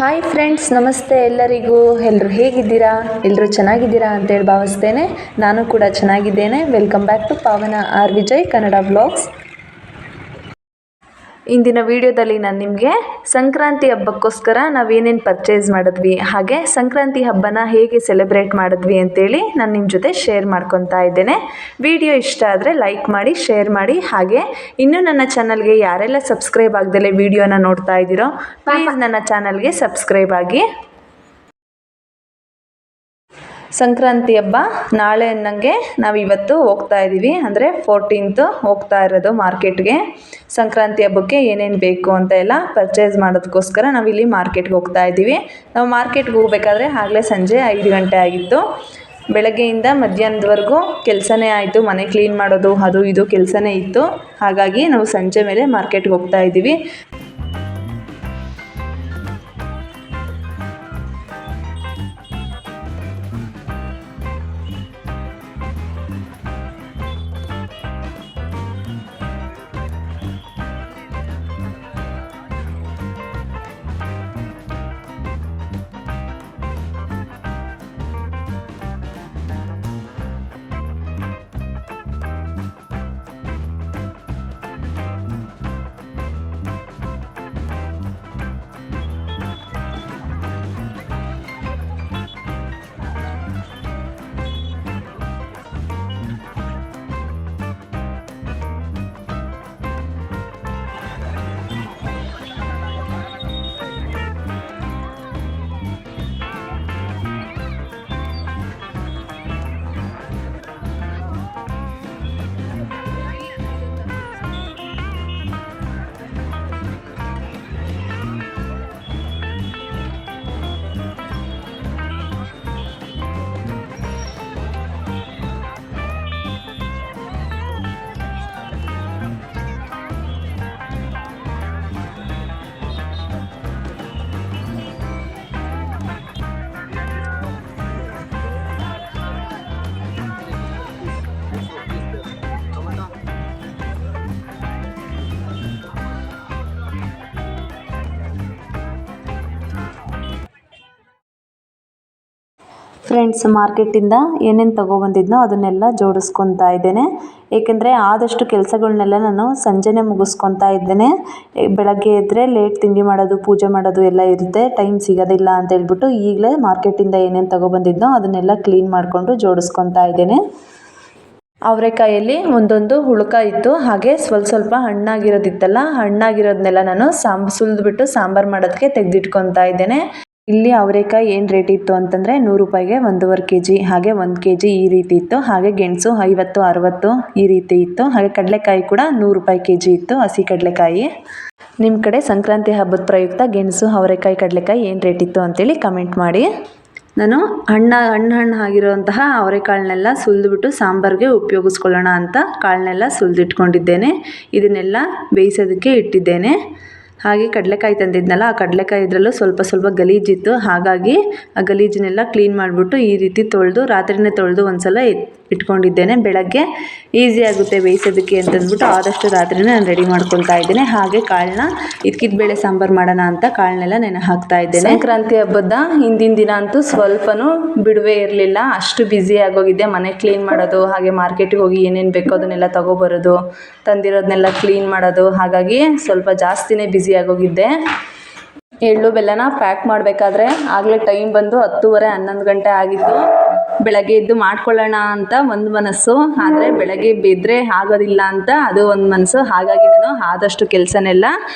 Hi friends, ನಮಸ್ತೆ ಎಲ್ಲರಿಗೂ. ಎಲ್ಲರೂ ಹೇಗಿದ್ದೀರಾ? ಎಲ್ಲರೂ ಚೆನ್ನಾಗಿದ್ದೀರಾ ಅಂತೇಳಿ ಭಾವಿಸ್ತೇನೆ. ನಾನು ಕೂಡ ಚೆನ್ನಾಗಿದ್ದೇನೆ. ವೆಲ್ಕಮ್ ಬ್ಯಾಕ್ ಟು ಪಾವನ ಆರ್ ವಿಜಯ್ ಕನ್ನಡ ವ್ಲಾಗ್ಸ್. ಇಂದಿನ ವಿಡಿಯೋದಲ್ಲಿ ನಾನು ನಿಮಗೆ ಸಂಕ್ರಾಂತಿ ಹಬ್ಬಕ್ಕೋಸ್ಕರ ನಾವೇನೇನು ಪರ್ಚೇಸ್ ಮಾಡಿದ್ವಿ, ಹಾಗೆ ಸಂಕ್ರಾಂತಿ ಹಬ್ಬನ ಹೇಗೆ ಸೆಲೆಬ್ರೇಟ್ ಮಾಡಿದ್ವಿ ಅಂತೇಳಿ ನಾನು ನಿಮ್ಮ ಜೊತೆ ಶೇರ್ ಮಾಡ್ಕೊತಾ ಇದ್ದೇನೆ. ವಿಡಿಯೋ ಇಷ್ಟ ಆದರೆ ಲೈಕ್ ಮಾಡಿ, ಶೇರ್ ಮಾಡಿ. ಹಾಗೆ ಇನ್ನೂ ನನ್ನ ಚಾನಲ್ಗೆ ಯಾರೆಲ್ಲ ಸಬ್ಸ್ಕ್ರೈಬ್ ಆಗದಲ್ಲೇ ವಿಡಿಯೋನ ನೋಡ್ತಾ ಇದ್ದೀರೋ ಪ್ಲೀಸ್ ನನ್ನ ಚಾನಲ್ಗೆ ಸಬ್ಸ್ಕ್ರೈಬ್ ಆಗಿ. ಸಂಕ್ರಾಂತಿ ಹಬ್ಬ ನಾಳೆ ಅನ್ನಂಗೆ ನಾವು ಇವತ್ತು ಹೋಗ್ತಾ ಇದ್ದೀವಿ, ಅಂದರೆ 14th ಹೋಗ್ತಾ ಇರೋದು ಮಾರ್ಕೆಟ್ಗೆ. ಸಂಕ್ರಾಂತಿ ಹಬ್ಬಕ್ಕೆ ಏನೇನು ಬೇಕು ಅಂತ ಎಲ್ಲ ಪರ್ಚೇಸ್ ಮಾಡೋದಕ್ಕೋಸ್ಕರ ನಾವಿಲ್ಲಿ ಮಾರ್ಕೆಟ್ಗೆ ಹೋಗ್ತಾ ಇದ್ದೀವಿ. ನಾವು ಮಾರ್ಕೆಟ್ಗೆ ಹೋಗಬೇಕಾದ್ರೆ ಆಗಲೇ ಸಂಜೆ 5 ಗಂಟೆ ಆಗಿತ್ತು. ಬೆಳಗ್ಗೆಯಿಂದ ಮಧ್ಯಾಹ್ನದವರೆಗೂ ಕೆಲಸನೇ ಆಯಿತು. ಮನೆ ಕ್ಲೀನ್ ಮಾಡೋದು ಅದು ಇದು ಕೆಲಸನೇ ಇತ್ತು. ಹಾಗಾಗಿ ನಾವು ಸಂಜೆ ಮೇಲೆ ಮಾರ್ಕೆಟ್ಗೆ ಹೋಗ್ತಾ ಇದ್ದೀವಿ. ಫ್ರೆಂಡ್ಸ್, ಮಾರ್ಕೆಟಿಂದ ಏನೇನು ತೊಗೊಬಂದಿದ್ನೋ ಅದನ್ನೆಲ್ಲ ಜೋಡಿಸ್ಕೊತಾ ಇದ್ದೇನೆ. ಏಕೆಂದರೆ ಆದಷ್ಟು ಕೆಲಸಗಳನ್ನೆಲ್ಲ ನಾನು ಸಂಜೆನೇ ಮುಗಿಸ್ಕೊತಾ ಇದ್ದೇನೆ. ಬೆಳಗ್ಗೆ ಎದ್ದರೆ ಲೇಟ್ ತಿಂಡಿ ಮಾಡೋದು, ಪೂಜೆ ಮಾಡೋದು ಎಲ್ಲ ಇರುತ್ತೆ, ಟೈಮ್ ಸಿಗೋದಿಲ್ಲ ಅಂತ ಹೇಳ್ಬಿಟ್ಟು ಈಗಲೇ ಮಾರ್ಕೆಟಿಂದ ಏನೇನು ತೊಗೊಬಂದಿದ್ನೋ ಅದನ್ನೆಲ್ಲ ಕ್ಲೀನ್ ಮಾಡಿಕೊಂಡು ಜೋಡಿಸ್ಕೊತಾ ಇದ್ದೇನೆ. ಅವರೆಕಾಯಲ್ಲಿ ಒಂದೊಂದು ಹುಳುಕ ಇತ್ತು, ಹಾಗೆ ಸ್ವಲ್ಪ ಹಣ್ಣಾಗಿರೋದಿತ್ತಲ್ಲ, ಹಣ್ಣಾಗಿರೋದನ್ನೆಲ್ಲ ನಾನು ಸುಲಿದ್ಬಿಟ್ಟು ಸಾಂಬಾರು ಮಾಡೋದಕ್ಕೆ ತೆಗೆದಿಟ್ಕೊತಾ ಇದ್ದೇನೆ. ಇಲ್ಲಿ ಅವರೆಕಾಯಿ ಏನು ರೇಟ್ ಇತ್ತು ಅಂತಂದರೆ 100 ರೂಪಾಯಿಗೆ 1.5 kg, ಹಾಗೆ 1 kg ಈ ರೀತಿ ಇತ್ತು. ಹಾಗೆ ಗೆಣಸು 50-60 ಈ ರೀತಿ ಇತ್ತು. ಹಾಗೆ ಕಡಲೆಕಾಯಿ ಕೂಡ 100 ರೂಪಾಯಿ kg ಇತ್ತು, ಹಸಿ ಕಡಲೆಕಾಯಿ. ನಿಮ್ಮ ಕಡೆ ಸಂಕ್ರಾಂತಿ ಹಬ್ಬದ ಪ್ರಯುಕ್ತ ಗೆಣಸು, ಅವರೆಕಾಯಿ, ಕಡಲೆಕಾಯಿ ಏನು ರೇಟ್ ಇತ್ತು ಅಂತೇಳಿ ಕಮೆಂಟ್ ಮಾಡಿ. ನಾನು ಹಣ್ಣು ಆಗಿರುವಂತಹ ಅವರೆಕಾಳನ್ನೆಲ್ಲ ಸುಲಿದ್ಬಿಟ್ಟು ಸಾಂಬಾರಿಗೆ ಉಪಯೋಗಿಸ್ಕೊಳ್ಳೋಣ ಅಂತ ಕಾಳನ್ನೆಲ್ಲ ಸುಲಿದಿಟ್ಕೊಂಡಿದ್ದೇನೆ. ಇದನ್ನೆಲ್ಲ ಬೇಯಿಸೋದಕ್ಕೆ ಇಟ್ಟಿದ್ದೇನೆ. ಹಾಗೆ ಕಡಲೆಕಾಯಿ ತಂದಿದ್ನಲ್ಲ, ಆ ಕಡಲೆಕಾಯಿ ಇದರಲ್ಲೂ ಸ್ವಲ್ಪ ಗಲೀಜಿತ್ತು. ಹಾಗಾಗಿ ಆ ಗಲೀಜನ್ನೆಲ್ಲ ಕ್ಲೀನ್ ಮಾಡಿಬಿಟ್ಟು ಈ ರೀತಿ ರಾತ್ರಿನೇ ತೊಳೆದು ಒಂದ್ಸಲ ಇಟ್ಕೊಂಡಿದ್ದೇನೆ. ಬೆಳಗ್ಗೆ ಈಸಿ ಆಗುತ್ತೆ ಬೇಯಿಸೋದಕ್ಕೆ ಅಂತಂದ್ಬಿಟ್ಟು ಆದಷ್ಟು ರಾತ್ರಿನೇ ನಾನು ರೆಡಿ ಮಾಡ್ಕೊತಾ ಇದ್ದೇನೆ. ಹಾಗೆ ಕಾಳನ್ನ ಬೇಳೆ ಸಾಂಬಾರು ಮಾಡೋಣ ಅಂತ ಕಾಳನ್ನೆಲ್ಲ ನೆನೆ ಹಾಕ್ತಾ ಇದ್ದೇನೆ. ಸಂಕ್ರಾಂತಿ ಹಬ್ಬದ ಹಿಂದಿನ ದಿನ ಅಂತೂ ಸ್ವಲ್ಪನೂ ಬಿಡುವೆ ಇರಲಿಲ್ಲ, ಅಷ್ಟು ಬ್ಯುಸಿ ಆಗೋಗಿದ್ದೆ. ಮನೆ ಕ್ಲೀನ್ ಮಾಡೋದು, ಹಾಗೆ ಮಾರ್ಕೆಟಿಗೆ ಹೋಗಿ ಏನೇನು ಬೇಕೋ ಅದನ್ನೆಲ್ಲ ತೊಗೊಬರೋದು, ತಂದಿರೋದನ್ನೆಲ್ಲ ಕ್ಲೀನ್ ಮಾಡೋದು, ಹಾಗಾಗಿ ಸ್ವಲ್ಪ ಜಾಸ್ತಿನೇ ಬ್ಯುಸಿ ಆಗೋಗಿದ್ದೆ. ಎಳ್ಳು ಬೆಲ್ಲನ ಪ್ಯಾಕ್ ಮಾಡಬೇಕಾದ್ರೆ ಆಗಲೇ ಟೈಮ್ ಬಂದು 10:30-11 ಗಂಟೆ ಆಗಿತ್ತು. ಬೆಳಗ್ಗೆ ಎದ್ದು ಮಾಡ್ಕೊಳ್ಳೋಣ ಅಂತ ಒಂದು ಮನಸ್ಸು, ಆದರೆ ಬೆಳಗ್ಗೆ ಬಿದ್ದರೆ ಆಗೋದಿಲ್ಲ ಅಂತ ಅದು ಒಂದು ಮನಸ್ಸು. ಹಾಗಾಗಿ ನಾನು ಆದಷ್ಟು ಕೆಲಸನೆಲ್ಲ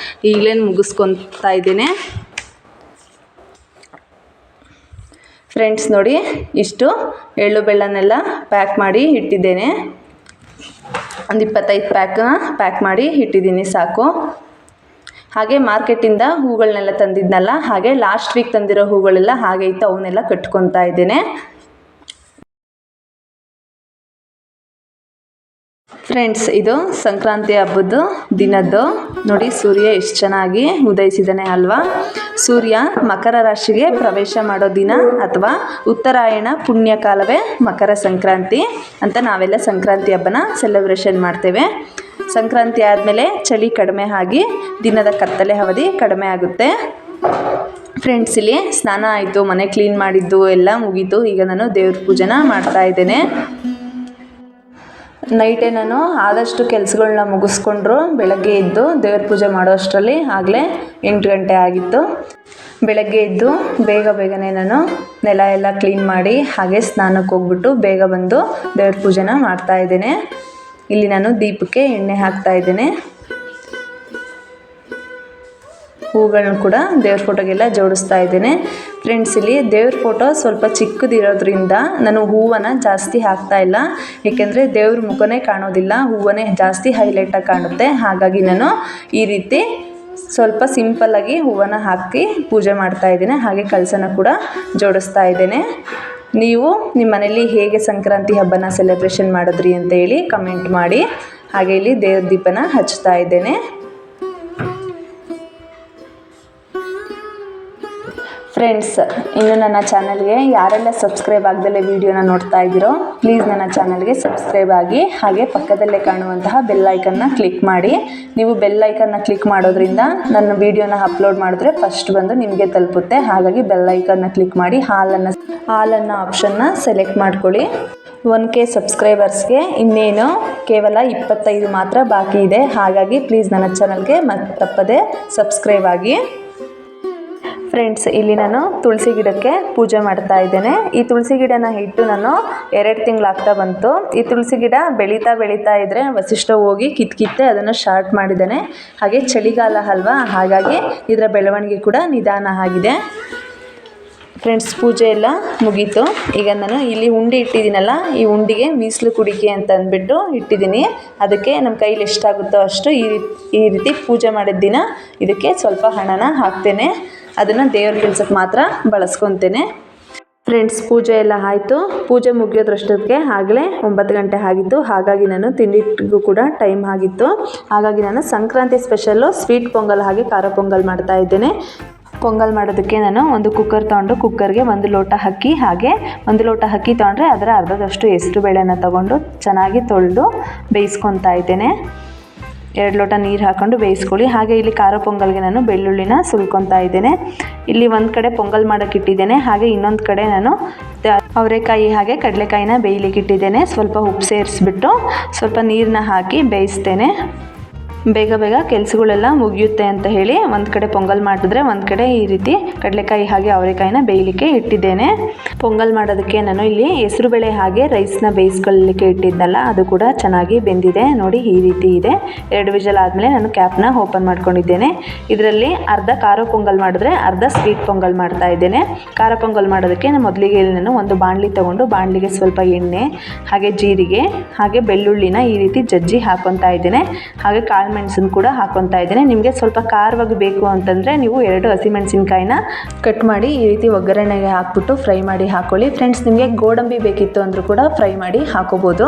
ಈಗಲೇ ಮುಗಿಸ್ಕೊತಾ ಇದ್ದೇನೆ. ಫ್ರೆಂಡ್ಸ್ ನೋಡಿ, ಇಷ್ಟು ಎಳ್ಳು ಬೆಲ್ಲನೆಲ್ಲ ಪ್ಯಾಕ್ ಮಾಡಿ ಇಟ್ಟಿದ್ದೇನೆ. ಒಂದು 25 ಪ್ಯಾಕ್ನ ಪ್ಯಾಕ್ ಮಾಡಿ ಇಟ್ಟಿದ್ದೀನಿ, ಸಾಕು. ಹಾಗೆ ಮಾರ್ಕೆಟಿಂದ ಹೂಗಳನ್ನೆಲ್ಲ ತಂದಿದ್ನಲ್ಲ, ಹಾಗೆ ಲಾಸ್ಟ್ ವೀಕ್ ತಂದಿರೋ ಹೂಗಳೆಲ್ಲ ಹಾಗೆ ಇತ್ತು, ಅವನ್ನೆಲ್ಲ ಕಟ್ಕೊತಾ ಇದ್ದೇನೆ. ಫ್ರೆಂಡ್ಸ್, ಇದು ಸಂಕ್ರಾಂತಿ ಹಬ್ಬದ ದಿನದ್ದು ನೋಡಿ, ಸೂರ್ಯ ಎಷ್ಟು ಚೆನ್ನಾಗಿ ಉದಯಿಸಿದ್ದಾನೆ ಅಲ್ವಾ. ಸೂರ್ಯ ಮಕರ ರಾಶಿಗೆ ಪ್ರವೇಶ ಮಾಡೋ ದಿನ ಅಥವಾ ಉತ್ತರಾಯಣ ಪುಣ್ಯಕಾಲವೇ ಮಕರ ಸಂಕ್ರಾಂತಿ ಅಂತ ನಾವೆಲ್ಲ ಸಂಕ್ರಾಂತಿ ಹಬ್ಬನ ಸೆಲೆಬ್ರೇಷನ್ ಮಾಡ್ತೇವೆ. ಸಂಕ್ರಾಂತಿ ಆದಮೇಲೆ ಚಳಿ ಕಡಿಮೆ ಆಗಿ ದಿನದ ಕತ್ತಲೆ ಅವಧಿ ಕಡಿಮೆ ಆಗುತ್ತೆ. ಫ್ರೆಂಡ್ಸ್, ಇಲ್ಲಿ ಸ್ನಾನ ಆಯಿತು, ಮನೆ ಕ್ಲೀನ್ ಮಾಡಿದ್ದು ಎಲ್ಲ ಮುಗೀತು. ಈಗ ನಾನು ದೇವ್ರ ಪೂಜೆನ ಮಾಡ್ತಾ ಇದ್ದೇನೆ. ನೈಟೇ ನಾನು ಆದಷ್ಟು ಕೆಲಸಗಳನ್ನ ಮುಗಿಸ್ಕೊಂಡ್ರು ಬೆಳಗ್ಗೆ ಎದ್ದು ದೇವ್ರ ಪೂಜೆ ಮಾಡೋ ಅಷ್ಟರಲ್ಲಿ ಆಗಲೇ 8 ಗಂಟೆ ಆಗಿತ್ತು. ಬೆಳಗ್ಗೆ ಎದ್ದು ಬೇಗನೆ ನಾನು ನೆಲ ಎಲ್ಲ ಕ್ಲೀನ್ ಮಾಡಿ ಹಾಗೆ ಸ್ನಾನಕ್ಕೆ ಹೋಗ್ಬಿಟ್ಟು ಬೇಗ ಬಂದು ದೇವ್ರ ಪೂಜೆನ ಮಾಡ್ತಾ ಇದ್ದೇನೆ. ಇಲ್ಲಿ ನಾನು ದೀಪಕ್ಕೆ ಎಣ್ಣೆ ಹಾಕ್ತಾ ಇದ್ದೇನೆ. ಹೂಗಳನ್ನ ಕೂಡ ದೇವ್ರ ಫೋಟೋಗೆಲ್ಲ ಜೋಡಿಸ್ತಾ ಇದ್ದೇನೆ. ಫ್ರೆಂಡ್ಸ್, ಇಲ್ಲಿ ದೇವ್ರ ಫೋಟೋ ಸ್ವಲ್ಪ ಚಿಕ್ಕದಿರೋದ್ರಿಂದ ನಾನು ಹೂವನ್ನು ಜಾಸ್ತಿ ಹಾಕ್ತಾ ಇಲ್ಲ. ಏಕೆಂದರೆ ದೇವ್ರ ಮುಖನೇ ಕಾಣೋದಿಲ್ಲ, ಹೂವನ್ನೇ ಜಾಸ್ತಿ ಹೈಲೈಟಾಗಿ ಕಾಣುತ್ತೆ. ಹಾಗಾಗಿ ನಾನು ಈ ರೀತಿ ಸ್ವಲ್ಪ ಸಿಂಪಲ್ಲಾಗಿ ಹೂವನ್ನು ಹಾಕಿ ಪೂಜೆ ಮಾಡ್ತಾ ಇದ್ದೇನೆ. ಹಾಗೆ ಕಳಸನ ಕೂಡ ಜೋಡಿಸ್ತಾ ಇದ್ದೇನೆ. ನೀವು ನಿಮ್ಮ ಮನೇಲಿ ಹೇಗೆ ಸಂಕ್ರಾಂತಿ ಹಬ್ಬನ ಸೆಲೆಬ್ರೇಷನ್ ಮಾಡಿದ್ರಿ ಅಂತ ಹೇಳಿ ಕಮೆಂಟ್ ಮಾಡಿ. ಹಾಗೆ ಇಲ್ಲಿ ದೇವ್ರ ದೀಪನ ಹಚ್ತಾ ಇದ್ದೇನೆ. ಫ್ರೆಂಡ್ಸ್, ಇನ್ನು ನನ್ನ ಚಾನಲ್ಗೆ ಯಾರೆಲ್ಲ ಸಬ್ಸ್ಕ್ರೈಬ್ ಆಗದಲ್ಲೇ ವಿಡಿಯೋನ ನೋಡ್ತಾ ಇದ್ದೀರೋ ಪ್ಲೀಸ್ ನನ್ನ ಚಾನಲ್ಗೆ ಸಬ್ಸ್ಕ್ರೈಬ್ ಆಗಿ. ಹಾಗೆ ಪಕ್ಕದಲ್ಲೇ ಕಾಣುವಂತಹ ಬೆಲ್ ಐಕನ್ನ ಕ್ಲಿಕ್ ಮಾಡಿ. ನೀವು ಬೆಲ್ ಐಕನ್ನ ಕ್ಲಿಕ್ ಮಾಡೋದ್ರಿಂದ ನನ್ನ ವಿಡಿಯೋನ ಅಪ್ಲೋಡ್ ಮಾಡಿದ್ರೆ ಫಸ್ಟ್ ಬಂದು ನಿಮಗೆ ತಲುಪುತ್ತೆ. ಹಾಗಾಗಿ ಬೆಲ್ ಐಕನ್ನ ಕ್ಲಿಕ್ ಮಾಡಿ ಹಾಲನ್ನು ಆಪ್ಷನ್ನ ಸೆಲೆಕ್ಟ್ ಮಾಡ್ಕೊಳ್ಳಿ. 1K ಸಬ್ಸ್ಕ್ರೈಬರ್ಸ್ಗೆ ಇನ್ನೇನು ಕೇವಲ 25 ಮಾತ್ರ ಬಾಕಿ ಇದೆ. ಹಾಗಾಗಿ ಪ್ಲೀಸ್ ನನ್ನ ಚಾನಲ್ಗೆ ತಪ್ಪದೆ ಸಬ್ಸ್ಕ್ರೈಬ್ ಆಗಿ. ಫ್ರೆಂಡ್ಸ್, ಇಲ್ಲಿ ನಾನು ತುಳಸಿ ಗಿಡಕ್ಕೆ ಪೂಜೆ ಮಾಡ್ತಾ ಇದ್ದೇನೆ. ಈ ತುಳಸಿ ಗಿಡನ ಇಟ್ಟು ನಾನು 2 ತಿಂಗಳಾಗ್ತಾ ಬಂತು. ಈ ತುಳಸಿ ಗಿಡ ಬೆಳೀತಾ ಇದ್ದರೆ ವಸಿಷ್ಠ ಹೋಗಿ ಕಿತ್ತೆ ಅದನ್ನು ಶಾರ್ಟ್ ಮಾಡಿದ್ದಾನೆ. ಹಾಗೆ ಚಳಿಗಾಲ ಅಲ್ವಾ, ಹಾಗಾಗಿ ಇದರ ಬೆಳವಣಿಗೆ ಕೂಡ ನಿಧಾನ ಆಗಿದೆ. ಫ್ರೆಂಡ್ಸ್, ಪೂಜೆ ಎಲ್ಲ ಮುಗೀತು. ಈಗ ನಾನು ಇಲ್ಲಿ ಉಂಡೆ ಇಟ್ಟಿದ್ದೀನಲ್ಲ, ಈ ಉಂಡಿಗೆ ಮೀಸಲು ಕುಡಿಕೆ ಅಂತ ಅಂದ್ಬಿಟ್ಟು ಇಟ್ಟಿದ್ದೀನಿ. ಅದಕ್ಕೆ ನಮ್ಮ ಕೈಲಿ ಎಷ್ಟಾಗುತ್ತೋ ಅಷ್ಟು ಈ ರೀತಿ ಪೂಜೆ ಮಾಡಿದ ದಿನ ಇದಕ್ಕೆ ಸ್ವಲ್ಪ ಹಣನ ಹಾಕ್ತೇನೆ. ಅದನ್ನು ದೇವ್ರ ಕೆಲ್ಸಕ್ಕೆ ಮಾತ್ರ ಬಳಸ್ಕೊತೇನೆ. ಫ್ರೆಂಡ್ಸ್, ಪೂಜೆ ಎಲ್ಲ ಆಯಿತು. ಪೂಜೆ ಮುಗಿಯೋದ್ರಷ್ಟೊತ್ತಿಗೆ ಆಗಲೇ 9 ಗಂಟೆ ಆಗಿತ್ತು. ಹಾಗಾಗಿ ನಾನು ತಿಂಡಿಗೂ ಕೂಡ ಟೈಮ್ ಆಗಿತ್ತು. ಹಾಗಾಗಿ ನಾನು ಸಂಕ್ರಾಂತಿ ಸ್ಪೆಷಲ್ಲು ಸ್ವೀಟ್ ಪೊಂಗಲ್ ಹಾಗೆ ಖಾರ ಪೊಂಗಲ್ ಮಾಡ್ತಾ ಇದ್ದೇನೆ. ಪೊಂಗಲ್ ಮಾಡೋದಕ್ಕೆ ನಾನು ಒಂದು ಕುಕ್ಕರ್ ತೊಗೊಂಡು ಕುಕ್ಕರ್ಗೆ 1 ಲೋಟ ಅಕ್ಕಿ ಹಾಗೆ 1 ಲೋಟ ಅಕ್ಕಿ ತೊಗೊಂಡ್ರೆ ಅದರ ಅರ್ಧದಷ್ಟು ಹೆಸರು ಬೇಳೆನ ತೊಗೊಂಡು ಚೆನ್ನಾಗಿ ತೊಳೆದು ಬೇಯಿಸ್ಕೊತಾ ಇದ್ದೇನೆ. 2 ಲೋಟ ನೀರು ಹಾಕ್ಕೊಂಡು ಬೇಯಿಸ್ಕೊಳ್ಳಿ. ಹಾಗೆ ಇಲ್ಲಿ ಖಾರ ಪೊಂಗಲ್ಗೆ ನಾನು ಬೆಳ್ಳುಳ್ಳಿನ ಸುಲ್ಕೊತಾ ಇದ್ದೇನೆ. ಇಲ್ಲಿ ಒಂದು ಕಡೆ ಪೊಂಗಲ್ ಮಾಡೋಕ್ಕೆ ಇಟ್ಟಿದ್ದೇನೆ. ಹಾಗೆ ಇನ್ನೊಂದು ಕಡೆ ನಾನು ಅವರೆಕಾಯಿ ಹಾಗೆ ಕಡಲೆಕಾಯಿನ ಬೇಯಲಿಕ್ಕೆ ಇಟ್ಟಿದ್ದೇನೆ. ಸ್ವಲ್ಪ ಉಪ್ಪು ಸೇರಿಸ್ಬಿಟ್ಟು ಸ್ವಲ್ಪ ನೀರನ್ನ ಹಾಕಿ ಬೇಯಿಸ್ತೇನೆ. ಬೇಗ ಕೆಲಸಗಳೆಲ್ಲ ಮುಗಿಯುತ್ತೆ ಅಂತ ಹೇಳಿ ಒಂದು ಕಡೆ ಪೊಂಗಲ್ ಮಾಡಿದ್ರೆ ಒಂದು ಕಡೆ ಈ ರೀತಿ ಕಡಲೆಕಾಯಿ ಹಾಗೆ ಅವರೆಕಾಯಿನ ಬೇಯಲಿಕ್ಕೆ ಇಟ್ಟಿದ್ದೇನೆ. ಪೊಂಗಲ್ ಮಾಡೋದಕ್ಕೆ ನಾನು ಇಲ್ಲಿ ಹೆಸರುಬೇಳೆ ಹಾಗೆ ರೈಸ್ನ ಬೇಯಿಸ್ಕೊಳ್ಳಲಿಕ್ಕೆ ಇಟ್ಟಿದ್ದಲ್ಲ, ಅದು ಕೂಡ ಚೆನ್ನಾಗಿ ಬೆಂದಿದೆ. ನೋಡಿ, ಈ ರೀತಿ ಇದೆ. 2 ವಿಷಲ್ ಆದಮೇಲೆ ನಾನು ಕ್ಯಾಪ್ನ ಓಪನ್ ಮಾಡ್ಕೊಂಡಿದ್ದೇನೆ. ಇದರಲ್ಲಿ ಅರ್ಧ ಖಾರ ಪೊಂಗಲ್ ಮಾಡಿದ್ರೆ ಅರ್ಧ ಸ್ವೀಟ್ ಪೊಂಗಲ್ ಮಾಡ್ತಾ ಇದ್ದೇನೆ. ಖಾರ ಪೊಂಗಲ್ ಮಾಡೋದಕ್ಕೆ ಮೊದಲಿಗೆ ನಾನು ಒಂದು ಬಾಣಲಿ ತೊಗೊಂಡು ಬಾಣಲಿಗೆ ಸ್ವಲ್ಪ ಎಣ್ಣೆ ಹಾಗೆ ಜೀರಿಗೆ ಹಾಗೆ ಬೆಳ್ಳುಳ್ಳಿನ ಈ ರೀತಿ ಜಜ್ಜಿ ಹಾಕೊತಾ ಇದ್ದೇನೆ. ಹಾಗೆ ಕಾಳು ಮೆಣಸನ್ನು ಕೂಡ ಹಾಕೊತಾ ಇದ್ದೇನೆ. ನಿಮಗೆ ಸ್ವಲ್ಪ ಖಾರವಾಗಿ ಬೇಕು ಅಂತಂದರೆ ನೀವು 2 ಹಸಿಮೆಣಸಿನ್ಕಾಯಿನ ಕಟ್ ಮಾಡಿ ಈ ರೀತಿ ಒಗ್ಗರಣೆಗೆ ಹಾಕ್ಬಿಟ್ಟು ಫ್ರೈ ಮಾಡಿ ಹಾಕೊಳ್ಳಿ. ಫ್ರೆಂಡ್ಸ್, ನಿಮಗೆ ಗೋಡಂಬಿ ಬೇಕಿತ್ತು ಅಂದರೂ ಕೂಡ ಫ್ರೈ ಮಾಡಿ ಹಾಕೋಬೋದು.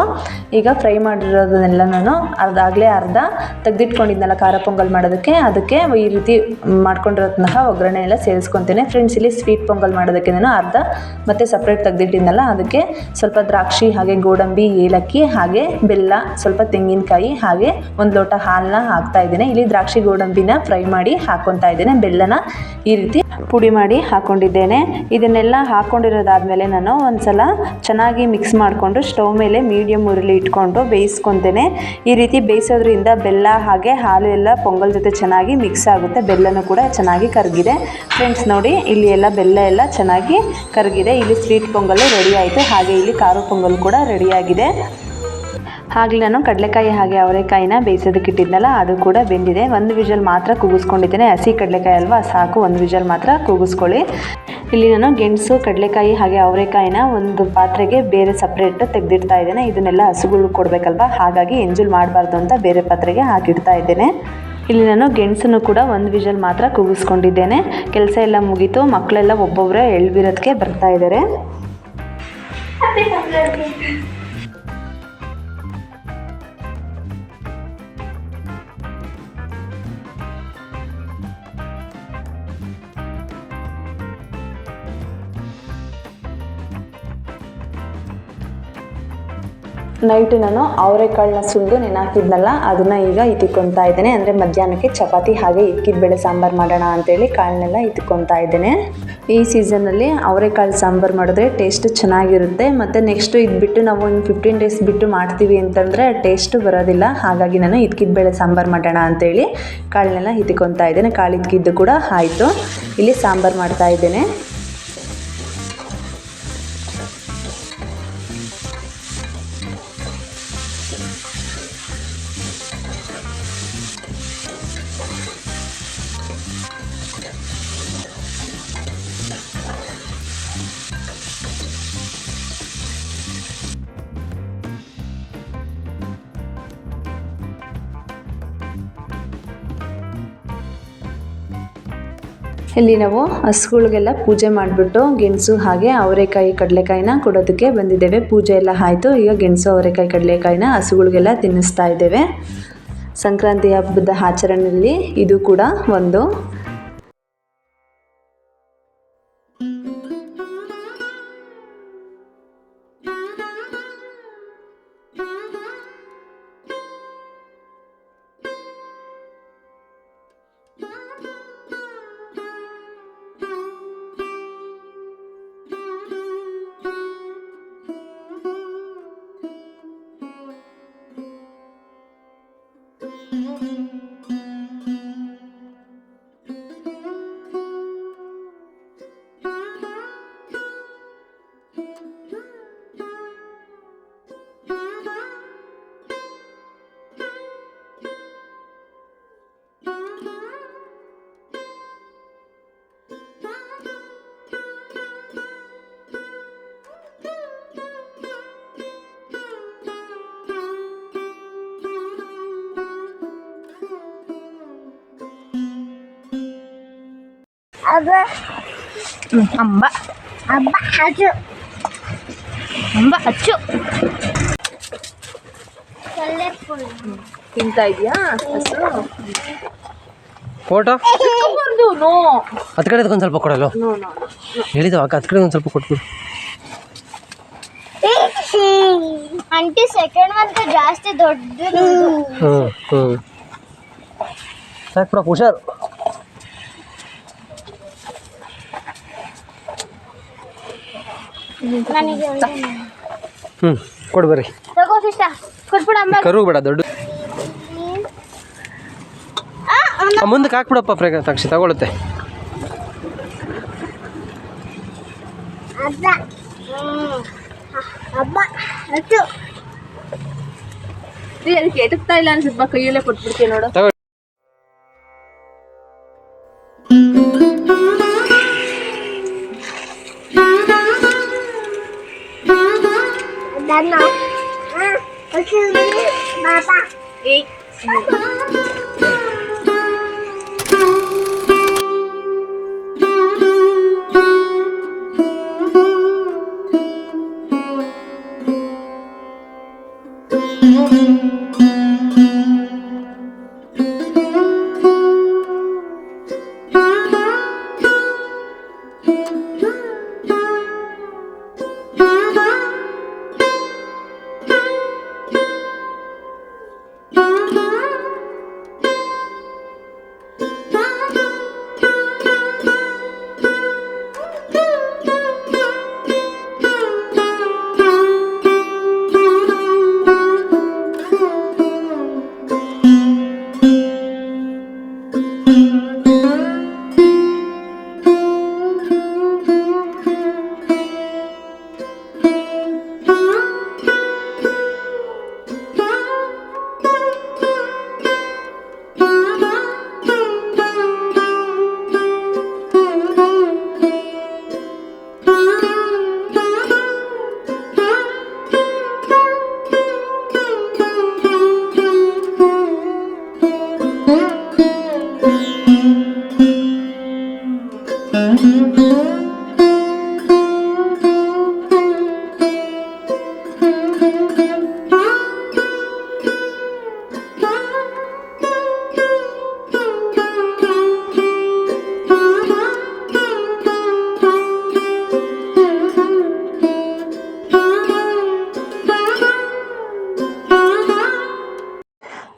ಈಗ ಫ್ರೈ ಮಾಡಿರೋದನ್ನೆಲ್ಲ ನಾನು ಅರ್ಧ ತೆಗೆದಿಟ್ಕೊಂಡಿದ್ನಲ್ಲ ಖಾರ ಪೊಂಗಲ್ ಮಾಡೋದಕ್ಕೆ, ಅದಕ್ಕೆ ಈ ರೀತಿ ಮಾಡ್ಕೊಂಡಿರೋಂತಹ ಒಗ್ಗರಣೆ ಎಲ್ಲ ಸೇರಿಸ್ಕೊತೇನೆ. ಫ್ರೆಂಡ್ಸ್, ಇಲ್ಲಿ ಸ್ವೀಟ್ ಪೊಂಗಲ್ ಮಾಡೋದಕ್ಕೆ ನಾನು ಅರ್ಧ ಮತ್ತೆ ಸಪ್ರೇಟ್ ತೆಗೆದಿಟ್ಟಿದ್ನಲ್ಲ ಅದಕ್ಕೆ ಸ್ವಲ್ಪ ದ್ರಾಕ್ಷಿ ಹಾಗೆ ಗೋಡಂಬಿ ಏಲಕ್ಕಿ ಹಾಗೆ ಬೆಲ್ಲ ಸ್ವಲ್ಪ ತೆಂಗಿನಕಾಯಿ ಹಾಗೆ 1 ಲೋಟ ಹಾಲನ್ನ ಹಾಕ್ತಾ ಇದ್ದೇನೆ. ಇಲ್ಲಿ ದ್ರಾಕ್ಷಿ ಗೋಡಂಬಿನ ಫ್ರೈ ಮಾಡಿ ಹಾಕೊತಾ ಇದ್ದೇನೆ. ಬೆಲ್ಲನ ಈ ರೀತಿ ಪುಡಿ ಮಾಡಿ ಹಾಕೊಂಡಿದ್ದೇನೆ. ಇದನ್ನೆಲ್ಲ ಹಾಕೊಂಡಿರೋದಾದ್ಮೇಲೆ ನಾನು ಒಂದ್ಸಲ ಚೆನ್ನಾಗಿ ಮಿಕ್ಸ್ ಮಾಡಿಕೊಂಡು ಸ್ಟವ್ ಮೇಲೆ ಮೀಡಿಯಮ್ ಉರಿಲಿ ಇಟ್ಕೊಂಡು ಬೇಯಿಸ್ಕೊತೇನೆ. ಈ ರೀತಿ ಬೇಯಿಸೋದ್ರಿಂದ ಬೆಲ್ಲ ಹಾಗೆ ಹಾಲು ಎಲ್ಲ ಪೊಂಗಲ್ ಜೊತೆ ಚೆನ್ನಾಗಿ ಮಿಕ್ಸ್ ಆಗುತ್ತೆ. ಬೆಲ್ಲನೂ ಕೂಡ ಚೆನ್ನಾಗಿ ಕರಗಿದೆ. ಫ್ರೆಂಡ್ಸ್, ನೋಡಿ, ಇಲ್ಲಿ ಎಲ್ಲ ಬೆಲ್ಲ ಎಲ್ಲ ಚೆನ್ನಾಗಿ ಕರಗಿದೆ. ಇಲ್ಲಿ ಸ್ವೀಟ್ ಪೊಂಗಲ್ ರೆಡಿ ಆಯಿತು. ಹಾಗೆ ಇಲ್ಲಿ ಖಾರ ಪೊಂಗಲ್ ಕೂಡ ರೆಡಿಯಾಗಿದೆ. ಹಾಗೆ ನಾನು ಕಡಲೆಕಾಯಿ ಹಾಗೆ ಅವರೆಕಾಯಿನ ಬೇಯಿಸೋದಕ್ಕೆ ಇಟ್ಟಿದ್ನಲ್ಲ ಅದು ಕೂಡ ಬೆಂದಿದೆ. 1 ವಿಷಲ್ ಮಾತ್ರ ಕೂಗಿಸ್ಕೊಂಡಿದ್ದೇನೆ. ಹಸಿ ಕಡಲೆಕಾಯಿ ಅಲ್ವಾ, ಸಾಕು, 1 ವಿಷಲ್ ಮಾತ್ರ ಕೂಗಿಸ್ಕೊಳ್ಳಿ. ಇಲ್ಲಿ ನಾನು ಗೆಣಸು ಕಡಲೆಕಾಯಿ ಹಾಗೆ ಅವರೆಕಾಯಿನ ಒಂದು ಪಾತ್ರೆಗೆ ಬೇರೆ ಸಪ್ರೇಟ್ ತೆಗೆದಿಡ್ತಾ ಇದ್ದೇನೆ. ಇದನ್ನೆಲ್ಲ ಹಸುಗಳು ಕೊಡಬೇಕಲ್ವ, ಹಾಗಾಗಿ ಎಂಜುಲ್ ಮಾಡಬಾರ್ದು ಅಂತ ಬೇರೆ ಪಾತ್ರೆಗೆ ಹಾಕಿಡ್ತಾ ಇದ್ದೇನೆ. ಇಲ್ಲಿ ನಾನು ಗೆಣಸನ್ನು ಕೂಡ 1 ವಿಷಲ್ ಮಾತ್ರ ಕೂಗಿಸ್ಕೊಂಡಿದ್ದೇನೆ. ಕೆಲಸ ಎಲ್ಲ ಮುಗೀತು. ಮಕ್ಕಳೆಲ್ಲ ಒಬ್ಬೊಬ್ಬರೇ ಎಳ್ಬಿರೋದಕ್ಕೆ ಬರ್ತಾ ಇದ್ದಾರೆ. ನೈಟ್ ನಾನು ಅವರೆಕಾಳನ್ನ ಸುಲಿದು ನೆನೆಹಾಕಿದ್ನಲ್ಲ ಅದನ್ನು ಈಗ ಇಟ್ಕೊತಾ ಇದ್ದೇನೆ. ಅಂದರೆ ಮಧ್ಯಾಹ್ನಕ್ಕೆ ಚಪಾತಿ ಹಾಗೆ ಇಕ್ಕಿದ ಬೇಳೆ ಸಾಂಬಾರು ಮಾಡೋಣ ಅಂತೇಳಿ ಕಾಳನ್ನೆಲ್ಲ ಇಟ್ಕೊತಾ ಇದ್ದೇನೆ. ಈ ಸೀಸನಲ್ಲಿ ಅವರೆಕಾಳು ಸಾಂಬಾರು ಮಾಡಿದ್ರೆ ಟೇಸ್ಟ್ ಚೆನ್ನಾಗಿರುತ್ತೆ. ಮತ್ತು ನೆಕ್ಸ್ಟು ಇದು ಬಿಟ್ಟು ನಾವು ಒಂದು 15 ಡೇಸ್ ಬಿಟ್ಟು ಮಾಡ್ತೀವಿ ಅಂತಂದರೆ ಟೇಸ್ಟು ಬರೋದಿಲ್ಲ. ಹಾಗಾಗಿ ನಾನು ಇಕ್ಕಿದ ಬೇಳೆ ಸಾಂಬಾರು ಮಾಡೋಣ ಅಂತೇಳಿ ಕಾಳನ್ನೆಲ್ಲ ಇಟ್ಕೊತಾ ಇದ್ದೇನೆ. ಕಾಳು ಇಕ್ಕಿದ್ದು ಕೂಡ ಆಯಿತು. ಇಲ್ಲಿ ಸಾಂಬಾರು ಮಾಡ್ತಾ ಇದ್ದೇನೆ. ಇಲ್ಲಿ ನಾವು ಹಸುಗಳಿಗೆಲ್ಲ ಪೂಜೆ ಮಾಡಿಬಿಟ್ಟು ಗೆಣಸು ಹಾಗೆ ಅವರೆಕಾಯಿ ಕಡಲೆಕಾಯಿನ ಕೊಡೋದಕ್ಕೆ ಬಂದಿದ್ದೇವೆ. ಪೂಜೆ ಎಲ್ಲ ಆಯಿತು. ಈಗ ಗೆಣಸು ಅವರೆಕಾಯಿ ಕಡಲೆಕಾಯಿನ ಹಸುಗಳಿಗೆಲ್ಲ ತಿನ್ನಿಸ್ತಾ ಇದ್ದೇವೆ. ಸಂಕ್ರಾಂತಿ ಹಬ್ಬದ ಆಚರಣೆಯಲ್ಲಿ ಇದು ಕೂಡ ಒಂದು. ಅಂಬ ಅಂಬ ಹಚ್ಚು ಅಂಬ ಹಚ್ಚು ತಿಂತಾ ಇದೆಯಾ ಹಸು? ಫೋಟೋ ನೋ ಹತ್ತು ಕಡೆ ಒಂದು ಸ್ವಲ್ಪ ಕೊಡಲ್ಲ ನೋ ನೋ ಹೇಳಿದ ಹತ್ತು ಕಡೆ ಒಂದು ಸ್ವಲ್ಪ ಕೊಟ್ಬಿಡು. ಆಂಟಿ ಸೆಕೆಂಡ್ ಅಂತ ಜಾಸ್ತಿ ದೊಡ್ಡದು. ಸಾಕು ಬಿಡಪ್ಪ, ಹುಷಾರು. ನನಗೆ ಕೊಡು ಬರ್ರಿ. ತಗೋ ಸಿಸ್ಟ ಕೊಟ್ಬಿಡ ಅಮ್ಮ. ಕರು ಬೇಡ ದೊಡ್ಡ ಮುಂದಕ್ಕೆ ಹಾಕ್ಬಿಡಪ್ಪ ಸಾಕ್ಷಿ ತಗೊಳುತ್ತೆ. ಅಬ್ಬ ಅಬ್ಬ ಹಚ್ಚು ಅದಕ್ಕೆ ಎಟಕ್ತಾ ಇಲ್ಲ ಅನ್ಸುತ್ತೆ. ಕೈಯಲ್ಲೇ ಕೊಟ್ಬಿಡ್ತೀವಿ ನೋಡು.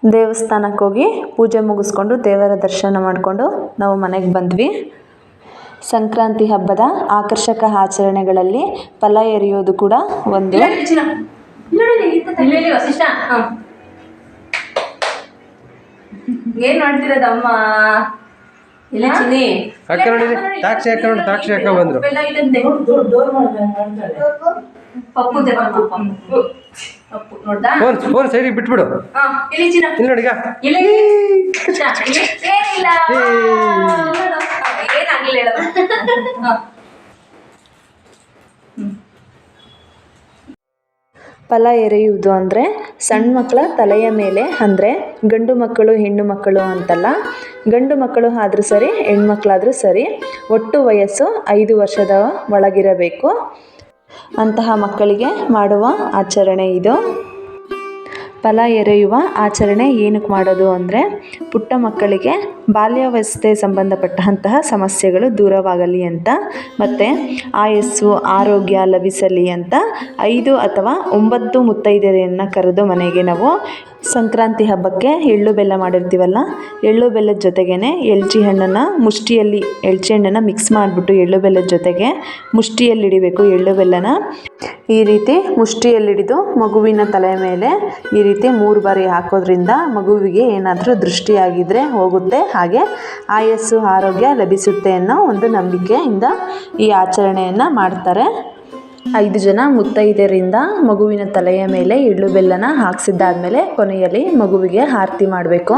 ದೇವಸ್ಥಾನಕ್ಕೆ ಹೋಗಿ ಪೂಜೆ ಮುಗಿಸ್ಕೊಂಡು ದೇವರ ದರ್ಶನ ಮಾಡಿಕೊಂಡು ನಾವು ಮನೆಗೆ ಬಂದ್ವಿ. ಸಂಕ್ರಾಂತಿ ಹಬ್ಬದ ಆಕರ್ಷಕ ಆಚರಣೆಗಳಲ್ಲಿ ಫಲ ಎರೆಯೋದು ಕೂಡ ಒಂದು. ಏನ್ ಮಾಡ್ತಿರೋದಮ್ಮ? ಇಲ್ಲ ಚಿನ್ನಿ ಅಕ್ಕ ನೋಡಿ ತಾಕ್ಷಿ ಅಕ್ಕ ನೋಡಿ ತಾಕ್ಷಿ ಅಕ್ಕ ಬಂದ್ರು. ಪಪ್ಪು ಪಪ್ಪು ನೋಡ್ದಾ? ಫೋನ್ ಸೈಡಿಗೆ ಬಿಟ್ಬಿಡು. ಇಲ್ಲಿ ಚಿನ್ನ ಇಲ್ಲಿ ನೋಡಿ ಈಗ ಇಲ್ಲ ಏನಿಲ್ಲ ಏನಾಗಿಲ್ಲ ಹೇಳೋದು. ಫಲ ಎರೆಯುವುದು ಅಂದರೆ ಸಣ್ಣ ಮಕ್ಕಳ ತಲೆಯ ಮೇಲೆ, ಅಂದರೆ ಗಂಡು ಮಕ್ಕಳು ಹೆಣ್ಣು ಮಕ್ಕಳು ಅಂತಲ್ಲ, ಗಂಡು ಮಕ್ಕಳು ಆದರೂ ಸರಿ ಹೆಣ್ಮಕ್ಳಾದರೂ ಸರಿ, ಒಟ್ಟು ವಯಸ್ಸು 5 ವರ್ಷದ ಒಳಗಿರಬೇಕು. ಅಂತಹ ಮಕ್ಕಳಿಗೆ ಮಾಡುವ ಆಚರಣೆ ಇದು. ಫಲ ಎರೆಯುವ ಆಚರಣೆ ಏನಕ್ಕೆ ಮಾಡೋದು ಅಂದರೆ ಪುಟ್ಟ ಮಕ್ಕಳಿಗೆ ಬಾಲ್ಯಾವಸ್ಥೆ ಸಂಬಂಧಪಟ್ಟಂತಹ ಸಮಸ್ಯೆಗಳು ದೂರವಾಗಲಿ ಅಂತ, ಮತ್ತು ಆಯಸ್ಸು ಆರೋಗ್ಯ ಲಭಿಸಲಿ ಅಂತ 5 ಅಥವಾ 9 ಮುತ್ತೈದೆಯರನ್ನು ಕರೆದು ಮನೆಗೆ ನಾವು ಸಂಕ್ರಾಂತಿ ಹಬ್ಬಕ್ಕೆ ಎಳ್ಳು ಬೆಲ್ಲ ಮಾಡಿರ್ತೀವಲ್ಲ, ಎಳ್ಳು ಬೆಲ್ಲದ ಜೊತೆಗೇ ಎಲ್ಚಿ ಹಣ್ಣನ್ನು ಮಿಕ್ಸ್ ಮಾಡಿಬಿಟ್ಟು ಎಳ್ಳು ಬೆಲ್ಲದ ಜೊತೆಗೆ ಮುಷ್ಟಿಯಲ್ಲಿ ಹಿಡಿಬೇಕು ಎಳ್ಳು ಬೆಲ್ಲನ. ಈ ರೀತಿ ಮುಷ್ಟಿಯಲ್ಲಿಡಿದು ಮಗುವಿನ ತಲೆಯ ಮೇಲೆ ಈ ರೀತಿ 3 ಬಾರಿ ಹಾಕೋದ್ರಿಂದ ಮಗುವಿಗೆ ಏನಾದರೂ ದೃಷ್ಟಿಯಾಗಿದ್ದರೆ ಹೋಗುತ್ತೆ, ಹಾಗೆ ಆಯಸ್ಸು ಆರೋಗ್ಯ ಲಭಿಸುತ್ತೆ ಅನ್ನೋ ಒಂದು ನಂಬಿಕೆಯಿಂದ ಈ ಆಚರಣೆಯನ್ನು ಮಾಡ್ತಾರೆ. 5 ಜನ ಮುತ್ತೈದೆಯರಿಂದ ಮಗುವಿನ ತಲೆಯ ಮೇಲೆ ಎಳ್ಳು ಬೆಲ್ಲನ ಹಾಕ್ಸಿದ್ದಾದ್ಮೇಲೆ ಕೊನೆಯಲ್ಲಿ ಮಗುವಿಗೆ ಆರತಿ ಮಾಡಬೇಕು.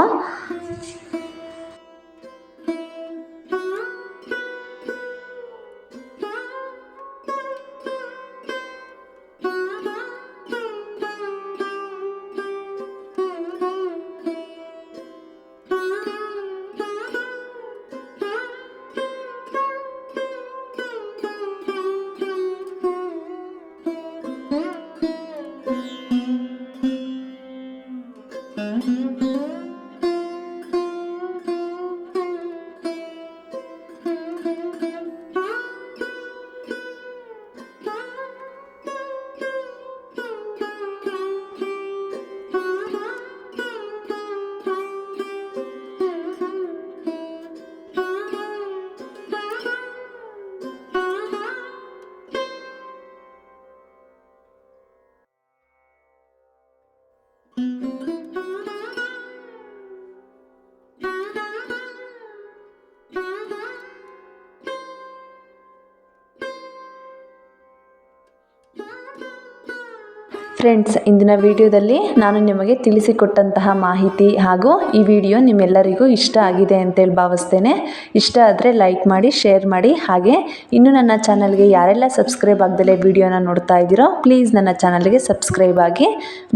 ಫ್ರೆಂಡ್ಸ್, ಇಂದಿನ ವಿಡಿಯೋದಲ್ಲಿ ನಾನು ನಿಮಗೆ ತಿಳಿಸಿಕೊಟ್ಟಂತಹ ಮಾಹಿತಿ ಹಾಗೂ ಈ ವಿಡಿಯೋ ನಿಮ್ಮೆಲ್ಲರಿಗೂ ಇಷ್ಟ ಆಗಿದೆ ಅಂತೇಳಿ ಭಾವಿಸ್ತೇನೆ. ಇಷ್ಟ ಆದರೆ ಲೈಕ್ ಮಾಡಿ, ಶೇರ್ ಮಾಡಿ, ಹಾಗೆ ಇನ್ನೂ ನನ್ನ ಚಾನಲ್ಗೆ ಯಾರೆಲ್ಲ ಸಬ್ಸ್ಕ್ರೈಬ್ ಆಗದಲೇ ವಿಡಿಯೋನ ನೋಡ್ತಾ ಇದ್ದೀರೋ ಪ್ಲೀಸ್ ನನ್ನ ಚಾನಲ್ಗೆ ಸಬ್ಸ್ಕ್ರೈಬ್ ಆಗಿ.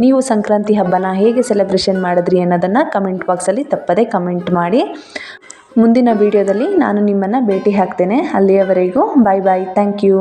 ನೀವು ಸಂಕ್ರಾಂತಿ ಹಬ್ಬನ ಹೇಗೆ ಸೆಲೆಬ್ರೇಷನ್ ಮಾಡಿದ್ರಿ ಅನ್ನೋದನ್ನು ಕಮೆಂಟ್ ಬಾಕ್ಸಲ್ಲಿ ತಪ್ಪದೇ ಕಮೆಂಟ್ ಮಾಡಿ. ಮುಂದಿನ ವಿಡಿಯೋದಲ್ಲಿ ನಾನು ನಿಮ್ಮನ್ನು ಭೇಟಿ ಆಗ್ತೇನೆ. ಅಲ್ಲಿಯವರೆಗೂ ಬಾಯ್ ಬಾಯ್. Thank you.